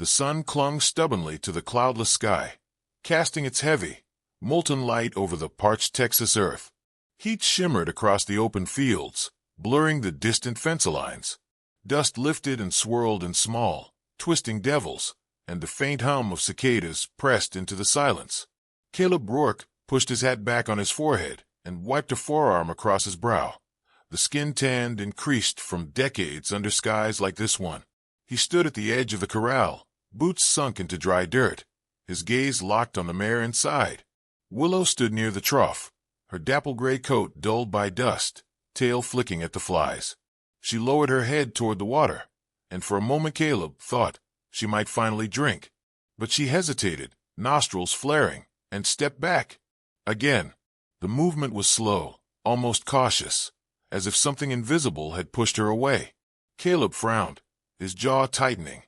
The sun clung stubbornly to the cloudless sky, casting its heavy, molten light over the parched Texas earth. Heat shimmered across the open fields, blurring the distant fence lines. Dust lifted and swirled in small, twisting devils, and the faint hum of cicadas pressed into the silence. Caleb Rourke pushed his hat back on his forehead and wiped a forearm across his brow. The skin tanned and creased from decades under skies like this one. He stood at the edge of the corral, boots sunk into dry dirt, his gaze locked on the mare inside. Willow stood near the trough, her dapple gray coat dulled by dust, tail flicking at the flies. She lowered her head toward the water, and for a moment Caleb thought she might finally drink. But she hesitated, nostrils flaring, and stepped back. Again, the movement was slow, almost cautious, as if something invisible had pushed her away. Caleb frowned, his jaw tightening.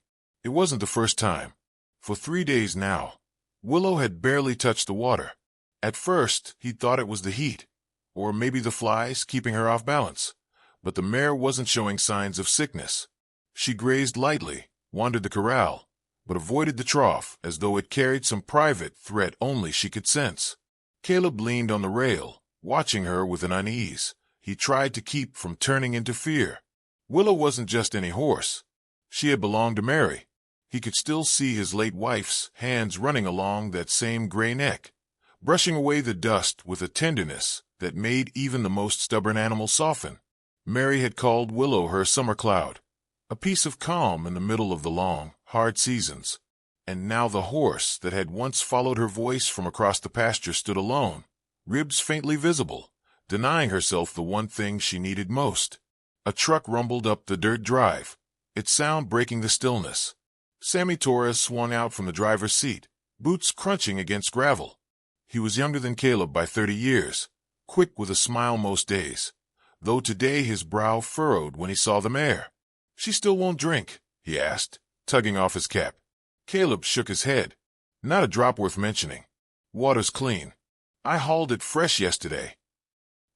It wasn't the first time. For 3 days now, Willow had barely touched the water. At first, he'd thought it was the heat, or maybe the flies keeping her off balance. But the mare wasn't showing signs of sickness. She grazed lightly, wandered the corral, but avoided the trough as though it carried some private threat only she could sense. Caleb leaned on the rail, watching her with an unease he tried to keep from turning into fear. Willow wasn't just any horse. She had belonged to Mary. He could still see his late wife's hands running along that same gray neck, brushing away the dust with a tenderness that made even the most stubborn animal soften. Mary had called Willow her summer cloud, a piece of calm in the middle of the long, hard seasons. And now the horse that had once followed her voice from across the pasture stood alone, ribs faintly visible, denying herself the one thing she needed most. A truck rumbled up the dirt drive, its sound breaking the stillness. Sammy Torres swung out from the driver's seat, boots crunching against gravel. He was younger than Caleb by 30 years, quick with a smile most days, though today his brow furrowed when he saw the mare. "She still won't drink?" he asked, tugging off his cap. Caleb shook his head. "Not a drop worth mentioning. Water's clean. I hauled it fresh yesterday."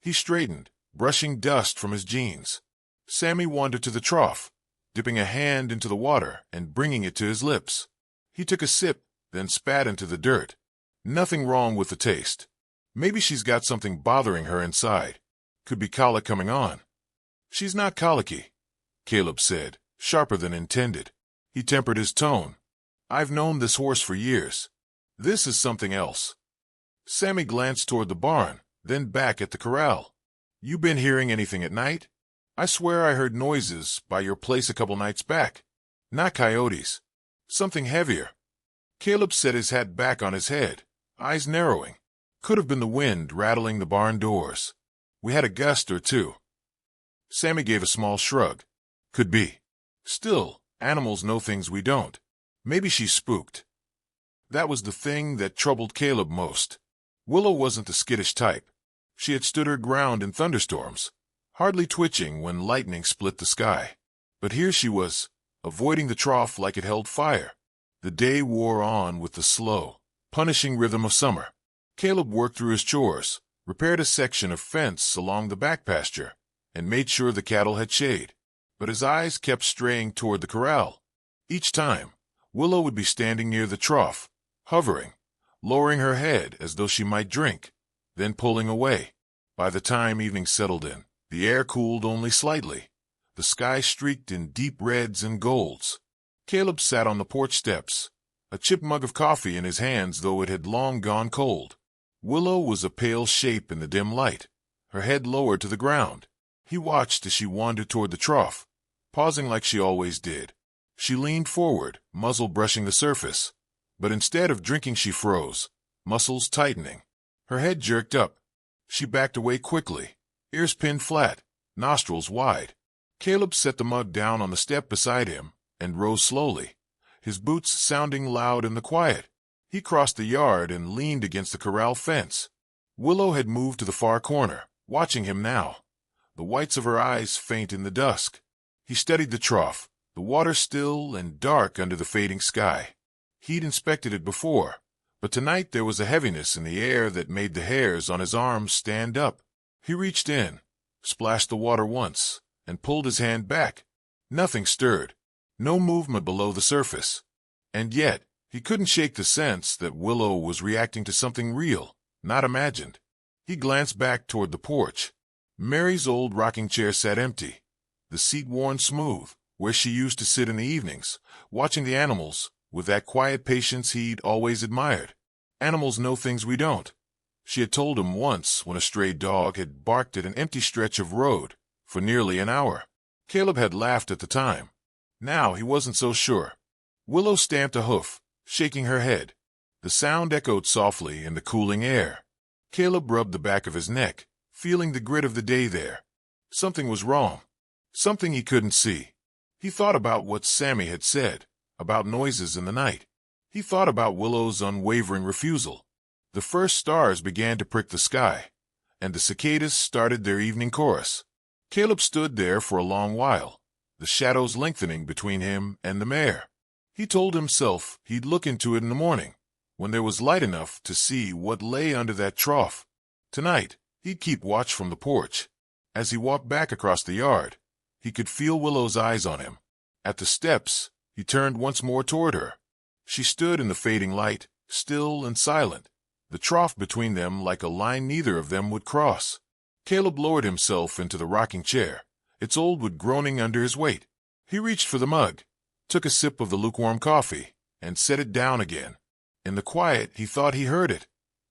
He straightened, brushing dust from his jeans. Sammy wandered to the trough, dipping a hand into the water and bringing it to his lips. He took a sip, then spat into the dirt. Nothing wrong with the taste. Maybe she's got something bothering her inside. Could be colic coming on. "She's not colicky," Caleb said, sharper than intended. He tempered his tone. "I've known this horse for years. This is something else." Sammy glanced toward the barn, then back at the corral. "You been hearing anything at night? I swear I heard noises by your place a couple nights back. Not coyotes. Something heavier." Caleb set his hat back on his head, eyes narrowing. Could have been the wind rattling the barn doors. "We had a gust or two." Sammy gave a small shrug. "Could be. Still, animals know things we don't. Maybe she's spooked." That was the thing that troubled Caleb most. Willow wasn't the skittish type. She had stood her ground in thunderstorms, hardly twitching when lightning split the sky. But here she was, avoiding the trough like it held fire. The day wore on with the slow, punishing rhythm of summer. Caleb worked through his chores, repaired a section of fence along the back pasture, and made sure the cattle had shade. But his eyes kept straying toward the corral. Each time, Willow would be standing near the trough, hovering, lowering her head as though she might drink, then pulling away. By the time evening settled in, the air cooled only slightly. The sky streaked in deep reds and golds. Caleb sat on the porch steps, a chipped mug of coffee in his hands though it had long gone cold. Willow was a pale shape in the dim light, her head lowered to the ground. He watched as she wandered toward the trough, pausing like she always did. She leaned forward, muzzle brushing the surface. But instead of drinking she froze, muscles tightening. Her head jerked up. She backed away quickly, ears pinned flat, nostrils wide. Caleb set the mug down on the step beside him and rose slowly, his boots sounding loud in the quiet. He crossed the yard and leaned against the corral fence. Willow had moved to the far corner, watching him now, the whites of her eyes faint in the dusk. He studied the trough, the water still and dark under the fading sky. He'd inspected it before, but tonight there was a heaviness in the air that made the hairs on his arms stand up. He reached in, splashed the water once, and pulled his hand back. Nothing stirred, no movement below the surface. And yet, he couldn't shake the sense that Willow was reacting to something real, not imagined. He glanced back toward the porch. Mary's old rocking chair sat empty, the seat worn smooth, where she used to sit in the evenings, watching the animals with that quiet patience he'd always admired. Animals know things we don't. She had told him once when a stray dog had barked at an empty stretch of road for nearly an hour. Caleb had laughed at the time. Now he wasn't so sure. Willow stamped a hoof, shaking her head. The sound echoed softly in the cooling air. Caleb rubbed the back of his neck, feeling the grit of the day there. Something was wrong. Something he couldn't see. He thought about what Sammy had said, about noises in the night. He thought about Willow's unwavering refusal. The first stars began to prick the sky, and the cicadas started their evening chorus. Caleb stood there for a long while, the shadows lengthening between him and the mare. He told himself he'd look into it in the morning, when there was light enough to see what lay under that trough. Tonight, he'd keep watch from the porch. As he walked back across the yard, he could feel Willow's eyes on him. At the steps, he turned once more toward her. She stood in the fading light, still and silent, the trough between them like a line neither of them would cross. Caleb lowered himself into the rocking chair, its old wood groaning under his weight. He reached for the mug, took a sip of the lukewarm coffee, and set it down again. In the quiet, he thought he heard it,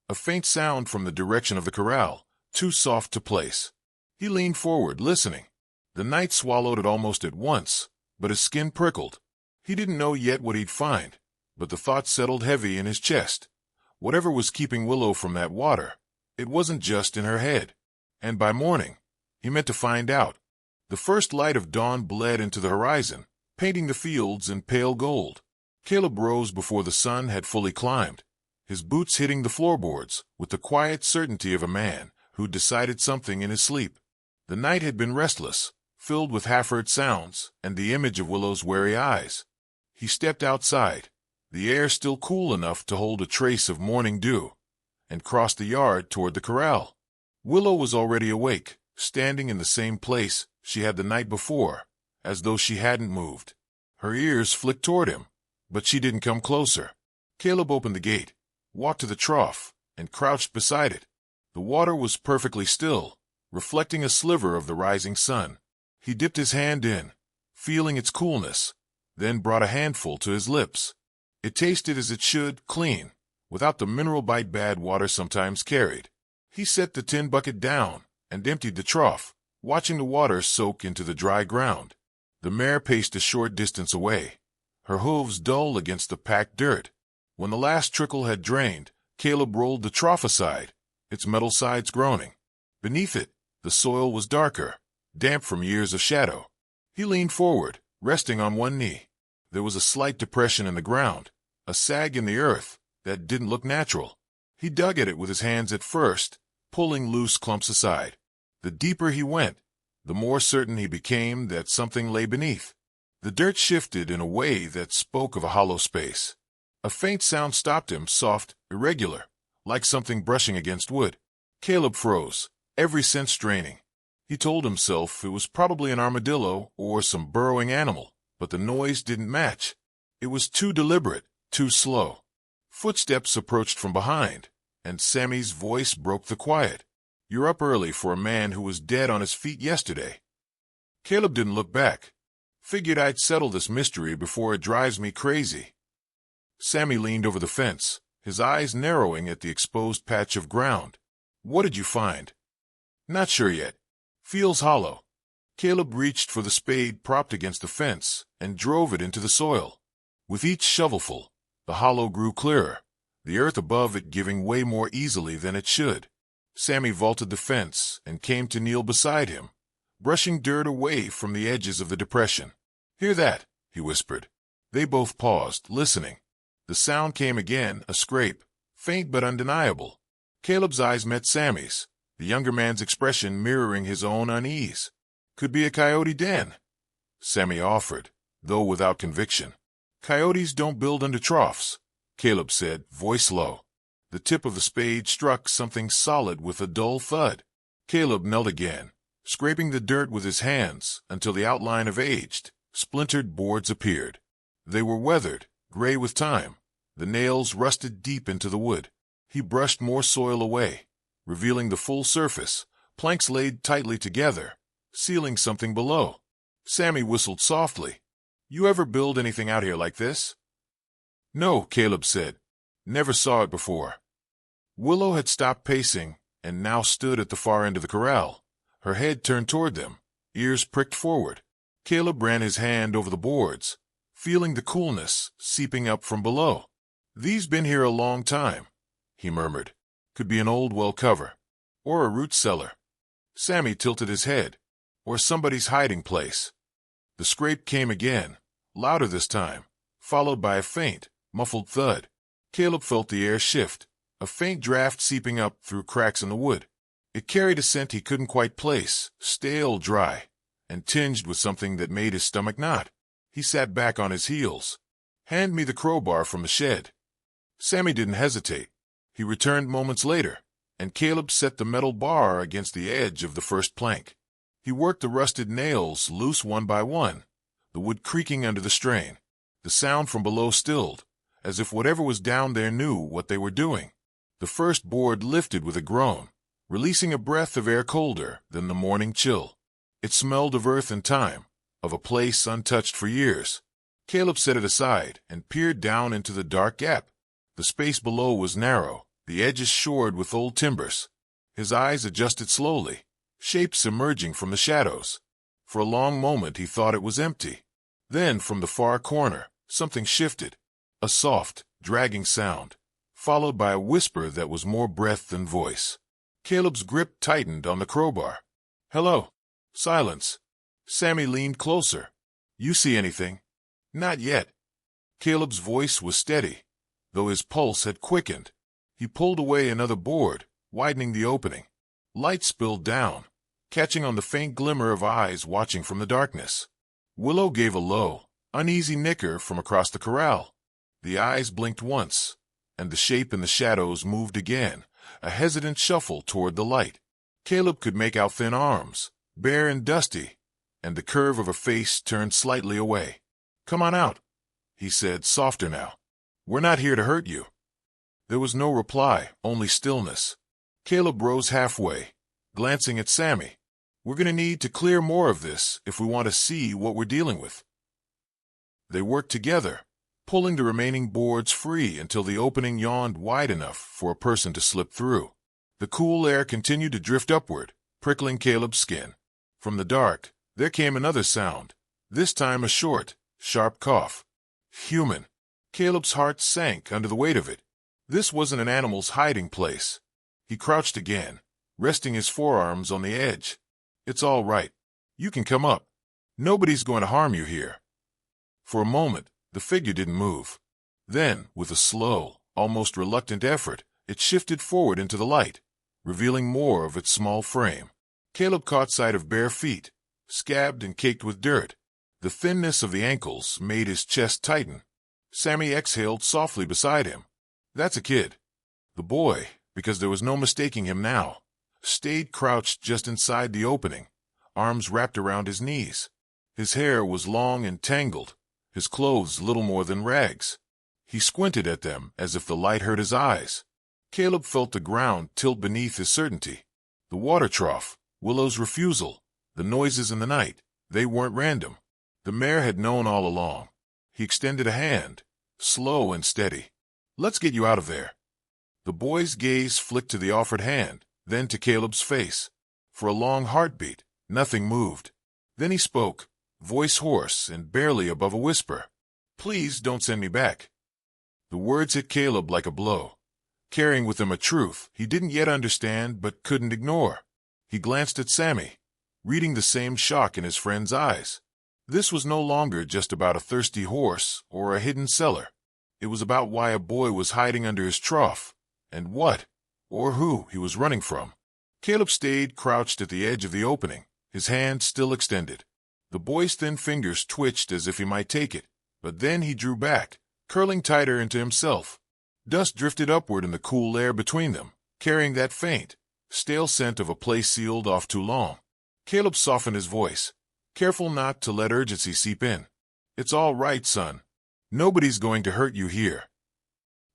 a faint sound from the direction of the corral, too soft to place. He leaned forward, listening. The night swallowed it almost at once, but his skin prickled. He didn't know yet what he'd find, but the thought settled heavy in his chest. Whatever was keeping Willow from that water, it wasn't just in her head. And by morning, he meant to find out. The first light of dawn bled into the horizon, painting the fields in pale gold. Caleb rose before the sun had fully climbed, his boots hitting the floorboards with the quiet certainty of a man who'd decided something in his sleep. The night had been restless, filled with half-heard sounds and the image of Willow's wary eyes. He stepped outside, the air still cool enough to hold a trace of morning dew, and crossed the yard toward the corral. Willow was already awake, standing in the same place she had the night before, as though she hadn't moved. Her ears flicked toward him, but she didn't come closer. Caleb opened the gate, walked to the trough, and crouched beside it. The water was perfectly still, reflecting a sliver of the rising sun. He dipped his hand in, feeling its coolness, then brought a handful to his lips. It tasted as it should, clean, without the mineral bite bad water sometimes carried. He set the tin bucket down and emptied the trough, watching the water soak into the dry ground. The mare paced a short distance away, her hooves dull against the packed dirt. When the last trickle had drained, Caleb rolled the trough aside, its metal sides groaning. Beneath it, the soil was darker, damp from years of shadow. He leaned forward, resting on one knee. There was a slight depression in the ground, a sag in the earth that didn't look natural. He dug at it with his hands at first, pulling loose clumps aside. The deeper he went, the more certain he became that something lay beneath. The dirt shifted in a way that spoke of a hollow space. A faint sound stopped him, soft, irregular, like something brushing against wood. Caleb froze, every sense straining. He told himself it was probably an armadillo or some burrowing animal, but the noise didn't match. It was too deliberate, too slow. Footsteps approached from behind, and Sammy's voice broke the quiet. "You're up early for a man who was dead on his feet yesterday." Caleb didn't look back. "Figured I'd settle this mystery before it drives me crazy." Sammy leaned over the fence, his eyes narrowing at the exposed patch of ground. "What did you find?" "Not sure yet. Feels hollow." Caleb reached for the spade propped against the fence and drove it into the soil. With each shovelful, the hollow grew clearer, the earth above it giving way more easily than it should. Sammy vaulted the fence and came to kneel beside him, brushing dirt away from the edges of the depression. "Hear that?" he whispered. They both paused, listening. The sound came again, a scrape, faint but undeniable. Caleb's eyes met Sammy's, the younger man's expression mirroring his own unease. "Could be a coyote den," Sammy offered, though without conviction. "Coyotes don't build under troughs," Caleb said, voice low. The tip of the spade struck something solid with a dull thud. Caleb knelt again, scraping the dirt with his hands until the outline of aged, splintered boards appeared. They were weathered, gray with time. The nails rusted deep into the wood. He brushed more soil away, revealing the full surface, planks laid tightly together, sealing something below. Sammy whistled softly. "You ever build anything out here like this?" "No," Caleb said. "Never saw it before." Willow had stopped pacing and now stood at the far end of the corral, her head turned toward them, ears pricked forward. Caleb ran his hand over the boards, feeling the coolness seeping up from below. "These been here a long time," he murmured. "Could be an old well cover, or a root cellar." Sammy tilted his head. "Or somebody's hiding place." The scrape came again, louder this time, followed by a faint, muffled thud. Caleb felt the air shift, a faint draft seeping up through cracks in the wood. It carried a scent he couldn't quite place, stale, dry, and tinged with something that made his stomach knot. He sat back on his heels. "Hand me the crowbar from the shed." Sammy didn't hesitate. He returned moments later, and Caleb set the metal bar against the edge of the first plank. He worked the rusted nails loose one by one, the wood creaking under the strain. The sound from below stilled, as if whatever was down there knew what they were doing. The first board lifted with a groan, releasing a breath of air colder than the morning chill. It smelled of earth and time, of a place untouched for years. Caleb set it aside and peered down into the dark gap. The space below was narrow, the edges shored with old timbers. His eyes adjusted slowly, shapes emerging from the shadows. For a long moment he thought it was empty. Then, from the far corner, something shifted. A soft, dragging sound, followed by a whisper that was more breath than voice. Caleb's grip tightened on the crowbar. "Hello." Silence. Sammy leaned closer. "You see anything?" "Not yet." Caleb's voice was steady, though his pulse had quickened. He pulled away another board, widening the opening. Light spilled down, catching on the faint glimmer of eyes watching from the darkness. Willow gave a low, uneasy nicker from across the corral. The eyes blinked once, and the shape in the shadows moved again, a hesitant shuffle toward the light. Caleb could make out thin arms, bare and dusty, and the curve of a face turned slightly away. "Come on out," he said, softer now. "We're not here to hurt you." There was no reply, only stillness. Caleb rose halfway, glancing at Sammy. "We're going to need to clear more of this if we want to see what we're dealing with." They worked together, pulling the remaining boards free until the opening yawned wide enough for a person to slip through. The cool air continued to drift upward, prickling Caleb's skin. From the dark, there came another sound, this time a short, sharp cough. Human. Caleb's heart sank under the weight of it. This wasn't an animal's hiding place. He crouched again, resting his forearms on the edge. "It's all right. You can come up. Nobody's going to harm you here." For a moment, the figure didn't move. Then, with a slow, almost reluctant effort, it shifted forward into the light, revealing more of its small frame. Caleb caught sight of bare feet, scabbed and caked with dirt. The thinness of the ankles made his chest tighten. Sammy exhaled softly beside him. "That's a kid." The boy, because there was no mistaking him now, stayed crouched just inside the opening, arms wrapped around his knees. His hair was long and tangled, his clothes little more than rags. He squinted at them as if the light hurt his eyes. Caleb felt the ground tilt beneath his certainty. The water trough, Willow's refusal, the noises in the night, they weren't random. The mare had known all along. He extended a hand, slow and steady. "Let's get you out of there." The boy's gaze flicked to the offered hand, then to Caleb's face. For a long heartbeat, nothing moved. Then he spoke, voice hoarse and barely above a whisper. "Please don't send me back." The words hit Caleb like a blow, carrying with them a truth he didn't yet understand but couldn't ignore. He glanced at Sammy, reading the same shock in his friend's eyes. This was no longer just about a thirsty horse or a hidden cellar. It was about why a boy was hiding under his trough, and what, or who, he was running from. Caleb stayed crouched at the edge of the opening, his hand still extended. The boy's thin fingers twitched as if he might take it, but then he drew back, curling tighter into himself. Dust drifted upward in the cool air between them, carrying that faint, stale scent of a place sealed off too long. Caleb softened his voice, careful not to let urgency seep in. "It's all right, son. Nobody's going to hurt you here.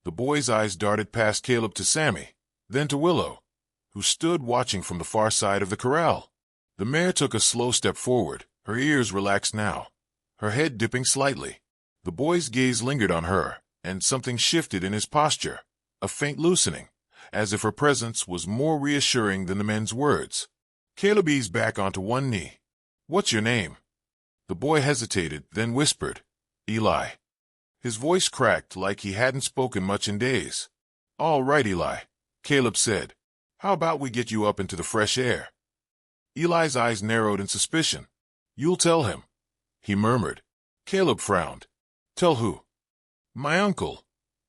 The boy's eyes darted past Caleb to Sammy, then to Willow, who stood watching from the far side of the corral. The mare took a slow step forward, her ears relaxed now, her head dipping slightly. The boy's gaze lingered on her, and something shifted in his posture, a faint loosening, as if her presence was more reassuring than the men's words. Caleb eased back onto one knee. "What's your name?" The boy hesitated, then whispered, "Eli." His voice cracked like he hadn't spoken much in days. "All right, Eli," Caleb said. "How about we get you up into the fresh air?" Eli's eyes narrowed in suspicion. "You'll tell him," he murmured. Caleb frowned. "Tell who?" "My uncle,"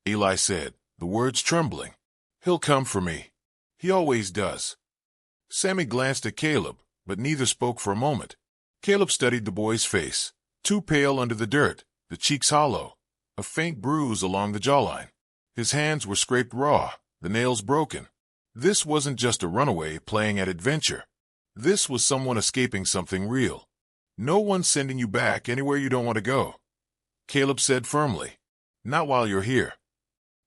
Eli said, the words trembling. "He'll come for me. He always does." Sammy glanced at Caleb, but neither spoke for a moment. Caleb studied the boy's face, too pale under the dirt, the cheeks hollow, a faint bruise along the jawline. His hands were scraped raw, the nails broken. This wasn't just a runaway playing at adventure. This was someone escaping something real. "No one's sending you back anywhere you don't want to go," Caleb said firmly. "Not while you're here."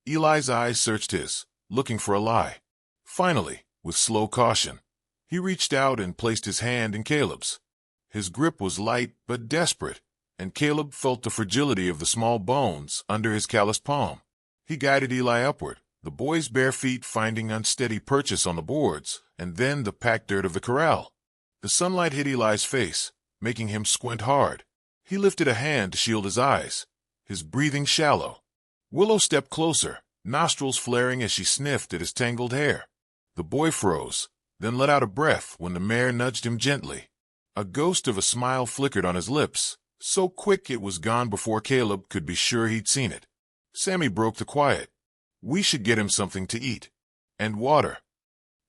Eli's eyes searched his, looking for a lie. Finally, with slow caution, he reached out and placed his hand in Caleb's. His grip was light but desperate, and Caleb felt the fragility of the small bones under his calloused palm. He guided Eli upward, the boy's bare feet finding unsteady purchase on the boards, and then the packed dirt of the corral. The sunlight hit Eli's face, making him squint hard. He lifted a hand to shield his eyes, his breathing shallow. Willow stepped closer, nostrils flaring as she sniffed at his tangled hair. The boy froze, then let out a breath when the mare nudged him gently. A ghost of a smile flickered on his lips, so quick it was gone before Caleb could be sure he'd seen it. Sammy broke the quiet. "We should get him something to eat. And water."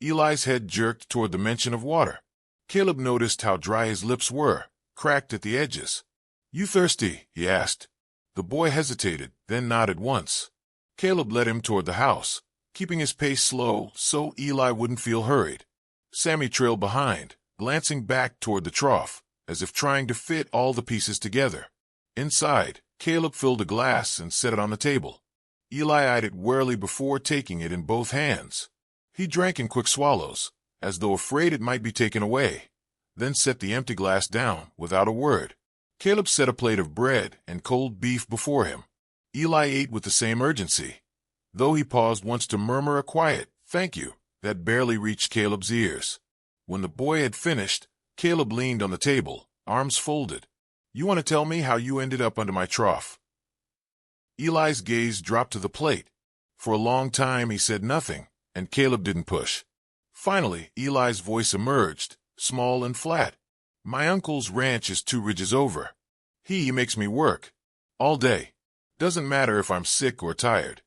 Eli's head jerked toward the mention of water. Caleb noticed how dry his lips were, cracked at the edges. "You thirsty?" he asked. The boy hesitated, then nodded once. Caleb led him toward the house, keeping his pace slow so Eli wouldn't feel hurried. Sammy trailed behind, glancing back toward the trough, as if trying to fit all the pieces together. Inside, Caleb filled a glass and set it on the table. Eli eyed it warily before taking it in both hands. He drank in quick swallows, as though afraid it might be taken away, then set the empty glass down without a word. Caleb set a plate of bread and cold beef before him. Eli ate with the same urgency, though he paused once to murmur a quiet "thank you" that barely reached Caleb's ears. When the boy had finished, Caleb leaned on the table, arms folded. "You want to tell me how you ended up under my trough?" Eli's gaze dropped to the plate. For a long time he said nothing, and Caleb didn't push. Finally, Eli's voice emerged, small and flat. "My uncle's ranch is 2 ridges over. He makes me work. All day. Doesn't matter if I'm sick or tired.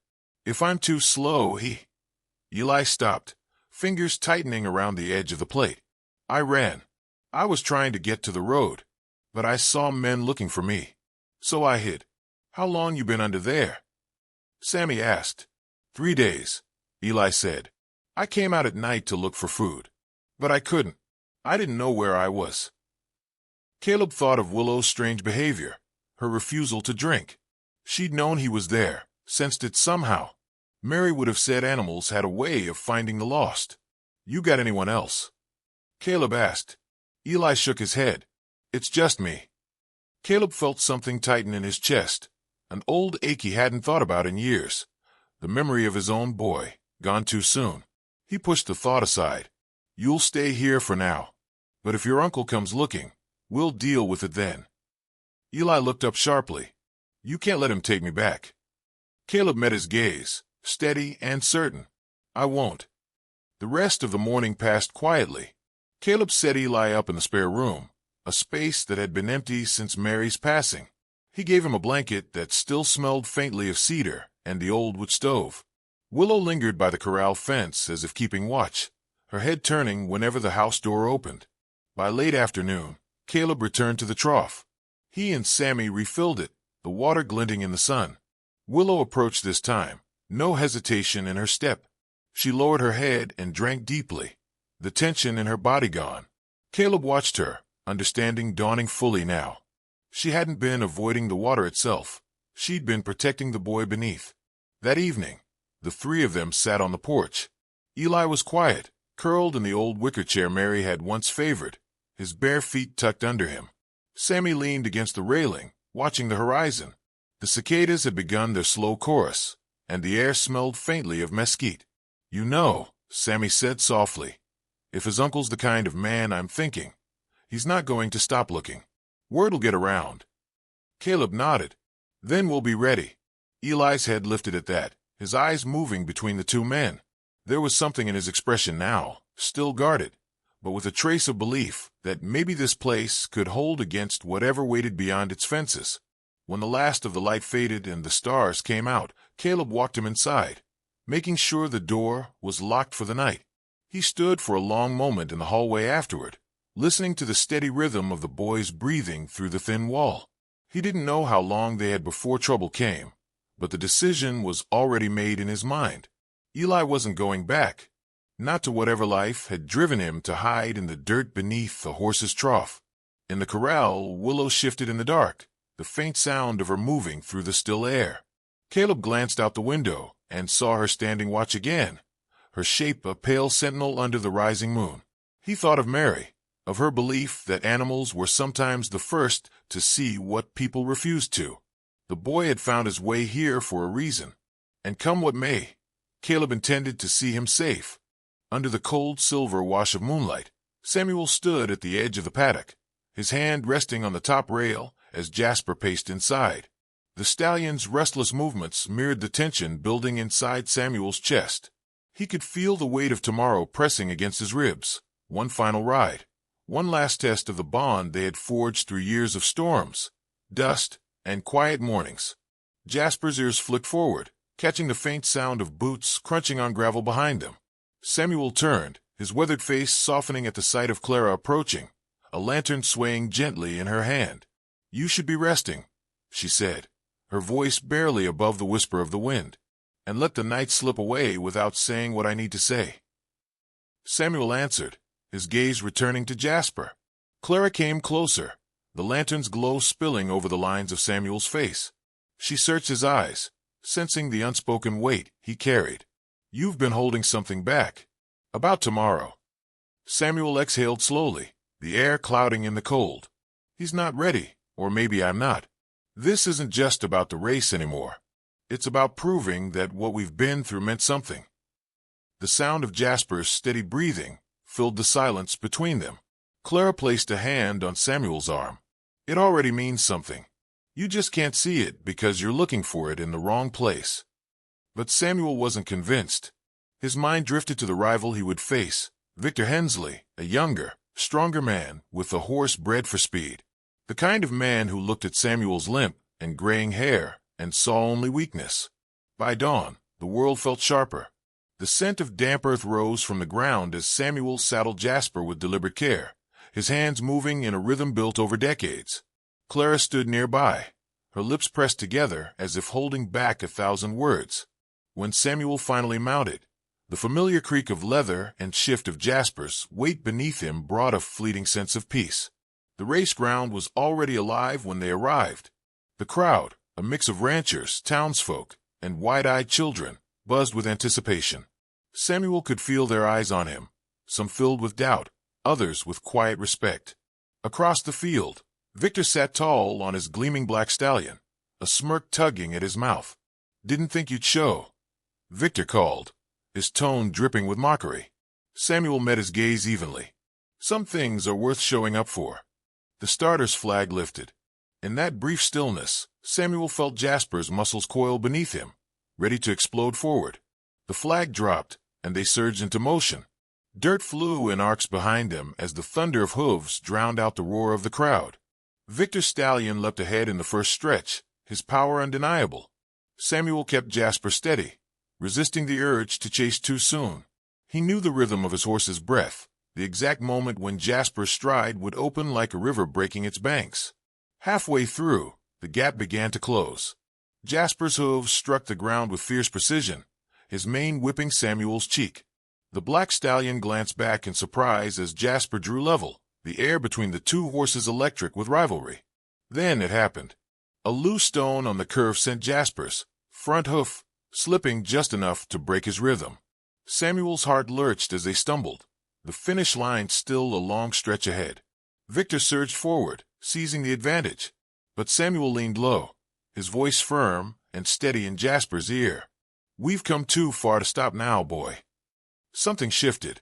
If I'm too slow, he—" Eli stopped, fingers tightening around the edge of the plate. "I ran. I was trying to get to the road, but I saw men looking for me. So I hid." "How long you been under there?" Sammy asked. 3 days, Eli said. "I came out at night to look for food, but I couldn't. I didn't know where I was." Caleb thought of Willow's strange behavior, her refusal to drink. She'd known he was there, sensed it somehow. Mary would have said animals had a way of finding the lost. "You got anyone else?" Caleb asked. Eli shook his head. "It's just me." Caleb felt something tighten in his chest, an old ache he hadn't thought about in years, the memory of his own boy, gone too soon. He pushed the thought aside. "You'll stay here for now. But if your uncle comes looking, we'll deal with it then." Eli looked up sharply. "You can't let him take me back." Caleb met his gaze, steady and certain. "I won't." The rest of the morning passed quietly. Caleb set Eli up in the spare room, a space that had been empty since Mary's passing. He gave him a blanket that still smelled faintly of cedar and the old wood stove. Willow lingered by the corral fence as if keeping watch, her head turning whenever the house door opened. By late afternoon, Caleb returned to the trough. He and Sammy refilled it, the water glinting in the sun. Willow approached this time, no hesitation in her step. She lowered her head and drank deeply, the tension in her body gone. Caleb watched her, understanding dawning fully now. She hadn't been avoiding the water itself. She'd been protecting the boy beneath. That evening, the three of them sat on the porch. Eli was quiet, curled in the old wicker chair Mary had once favored, his bare feet tucked under him. Sammy leaned against the railing, watching the horizon. The cicadas had begun their slow chorus, and the air smelled faintly of mesquite. "You know," Sammy said softly, "if his uncle's the kind of man I'm thinking, he's not going to stop looking. Word'll get around." Caleb nodded. "Then we'll be ready." Eli's head lifted at that, his eyes moving between the two men. There was something in his expression now, still guarded, but with a trace of belief that maybe this place could hold against whatever waited beyond its fences. When the last of the light faded and the stars came out, Caleb walked him inside, making sure the door was locked for the night. He stood for a long moment in the hallway afterward, listening to the steady rhythm of the boys breathing through the thin wall. He didn't know how long they had before trouble came, but the decision was already made in his mind. Eli wasn't going back, not to whatever life had driven him to hide in the dirt beneath the horse's trough. In the corral, Willow shifted in the dark, the faint sound of her moving through the still air. Caleb glanced out the window and saw her standing watch again, her shape a pale sentinel under the rising moon. He thought of Mary, of her belief that animals were sometimes the first to see what people refused to. The boy had found his way here for a reason, and come what may, Caleb intended to see him safe. Under the cold silver wash of moonlight, Samuel stood at the edge of the paddock, his hand resting on the top rail as Jasper paced inside. The stallion's restless movements mirrored the tension building inside Samuel's chest. He could feel the weight of tomorrow pressing against his ribs. One final ride, one last test of the bond they had forged through years of storms, dust, and quiet mornings. Jasper's ears flicked forward, catching the faint sound of boots crunching on gravel behind them. Samuel turned, his weathered face softening at the sight of Clara approaching, a lantern swaying gently in her hand. "You should be resting," she said, her voice barely above the whisper of the wind, "and let the night slip away without saying what I need to say." Samuel answered, his gaze returning to Jasper. Clara came closer, the lantern's glow spilling over the lines of Samuel's face. She searched his eyes, sensing the unspoken weight he carried. "You've been holding something back. About tomorrow." Samuel exhaled slowly, the air clouding in the cold. "He's not ready, or maybe I'm not. This isn't just about the race anymore. It's about proving that what we've been through meant something." The sound of Jasper's steady breathing filled the silence between them. Clara placed a hand on Samuel's arm. "It already means something. You just can't see it because you're looking for it in the wrong place." But Samuel wasn't convinced. His mind drifted to the rival he would face, Victor Hensley, a younger, stronger man with a horse bred for speed. The kind of man who looked at Samuel's limp and graying hair and saw only weakness. By dawn, the world felt sharper. The scent of damp earth rose from the ground as Samuel saddled Jasper with deliberate care, his hands moving in a rhythm built over decades. Clara stood nearby, her lips pressed together as if holding back 1,000 words. When Samuel finally mounted, the familiar creak of leather and shift of Jasper's weight beneath him brought a fleeting sense of peace. The race ground was already alive when they arrived. The crowd, a mix of ranchers, townsfolk, and wide-eyed children, buzzed with anticipation. Samuel could feel their eyes on him, some filled with doubt, others with quiet respect. Across the field, Victor sat tall on his gleaming black stallion, a smirk tugging at his mouth. "Didn't think you'd show," Victor called, his tone dripping with mockery. Samuel met his gaze evenly. "Some things are worth showing up for." The starter's flag lifted. In that brief stillness, Samuel felt Jasper's muscles coil beneath him, ready to explode forward. The flag dropped, and they surged into motion. Dirt flew in arcs behind them as the thunder of hooves drowned out the roar of the crowd. Victor's stallion leapt ahead in the first stretch, his power undeniable. Samuel kept Jasper steady, resisting the urge to chase too soon. He knew the rhythm of his horse's breath, the exact moment when Jasper's stride would open like a river breaking its banks. Halfway through, the gap began to close. Jasper's hooves struck the ground with fierce precision, his mane whipping Samuel's cheek. The black stallion glanced back in surprise as Jasper drew level, the air between the two horses electric with rivalry. Then it happened. A loose stone on the curve sent Jasper's front hoof slipping just enough to break his rhythm. Samuel's heart lurched as they stumbled, the finish line still a long stretch ahead. Victor surged forward, seizing the advantage, but Samuel leaned low, his voice firm and steady in Jasper's ear. "We've come too far to stop now, boy." Something shifted.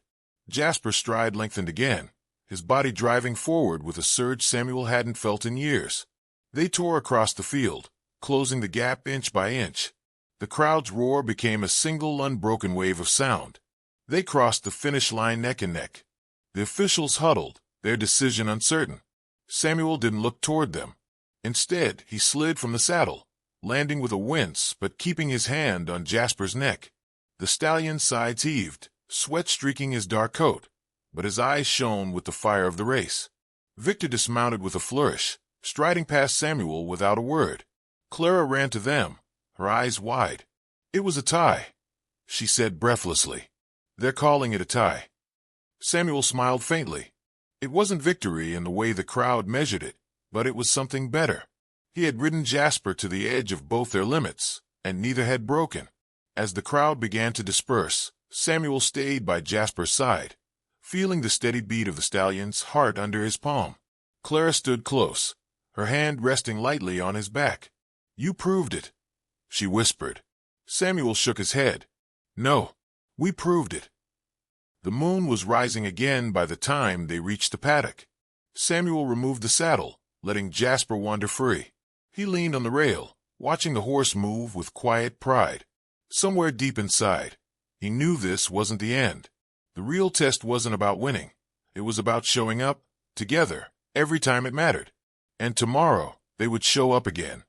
Jasper's stride lengthened again, his body driving forward with a surge Samuel hadn't felt in years. They tore across the field, closing the gap inch by inch. The crowd's roar became a single unbroken wave of sound. They crossed the finish line neck and neck. The officials huddled, their decision uncertain. Samuel didn't look toward them. Instead, he slid from the saddle, landing with a wince but keeping his hand on Jasper's neck. The stallion's sides heaved, sweat streaking his dark coat, but his eyes shone with the fire of the race. Victor dismounted with a flourish, striding past Samuel without a word. Clara ran to them, her eyes wide. "It was a tie," she said breathlessly. "They're calling it a tie." Samuel smiled faintly. It wasn't victory in the way the crowd measured it, but it was something better. He had ridden Jasper to the edge of both their limits, and neither had broken. As the crowd began to disperse, Samuel stayed by Jasper's side, feeling the steady beat of the stallion's heart under his palm. Clara stood close, her hand resting lightly on his back. "You proved it," she whispered. Samuel shook his head. "No, we proved it." The moon was rising again by the time they reached the paddock. Samuel removed the saddle, letting Jasper wander free. He leaned on the rail, watching the horse move with quiet pride. Somewhere deep inside, he knew this wasn't the end. The real test wasn't about winning. It was about showing up, together, every time it mattered. And tomorrow, they would show up again.